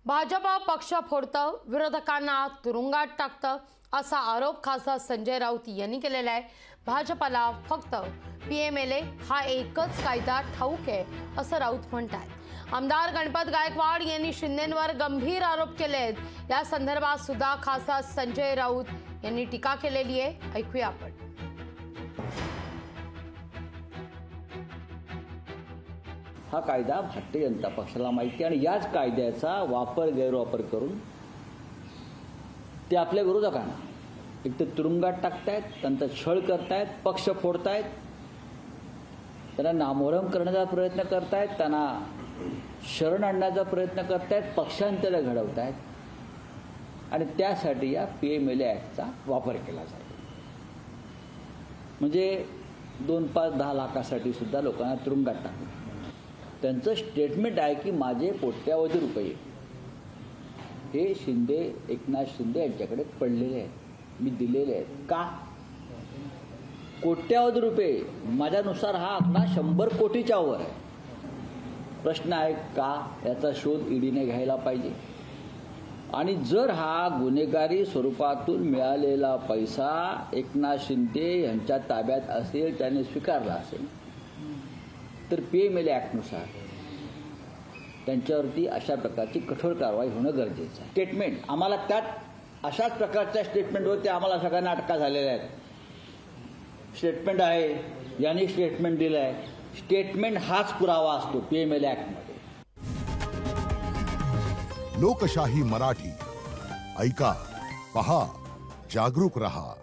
भाजपा पक्ष फोडतं, विरोधकांना तुरुंगात टाकतं असा आरोप खासदार संजय राऊत यांनी केलेला आहे। भाजपला फक्त पीएमएलए हा एकच कायदा ठाऊक आहे असं राऊत म्हणतात। आमदार गणपत गायकवाड यांनी शिंदेंवर गंभीर आरोप केले आहेत। या संदर्भात सुद्धा खासदार संजय राऊत यांनी टीका केलेली आहे। ऐकूया आपण। हा कायदा भारतीय जनता पक्षाला माहिती आणि याच कायद्याचा वापर गैरवापर करून ते आपल्या विरोधकांना एक तर तुरुंगात टाकतायत, त्यांचा छळ करतायत, पक्ष फोडतायत, त्यांना नामोहरम करण्याचा प्रयत्न करतायत, त्यांना शरण आणण्याचा प्रयत्न करतायत, पक्षांतर घडवतायत आणि त्यासाठी या पीएमएलए ॲक्टचा वापर केला जातो। म्हणजे 2, 5, 10 लाखासाठी सुद्धा लोकांना तुरुंगात टाकलं। त्यांचं स्टेटमेंट आहे की माझे कोट्यावधी रुपये हे शिंदे, एकनाथ शिंदे यांच्याकडे पडलेले आहेत, मी दिलेले आहेत। का कोट्यावधी रुपये? माझ्यानुसार हा आकडा 100 कोटीच्या वर आहे। प्रश्न आहे का याचा शोध ईडीने घ्यायला पाहिजे आणि जर हा गुन्हेगारी स्वरूपातून मिळालेला पैसा एकनाथ शिंदे यांच्या ताब्यात असेल, त्याने स्वीकारला असेल, तर पीएमएलए ॲक्टनुसार त्यांच्यावरती अशा प्रकारची कठोर कारवाई होणं गरजेचं आहे। स्टेटमेंट आम्हाला त्यात अशाच प्रकारच्या स्टेटमेंटवरती आम्हाला सगळ्यांना अटका झालेल्या आहेत। स्टेटमेंट आहे, यांनी स्टेटमेंट दिलं आहे, स्टेटमेंट हाच पुरावा असतो पीएमएलए ॲक्टमध्ये। लोकशाही मराठी ऐका, पहा, जागरूक रहा।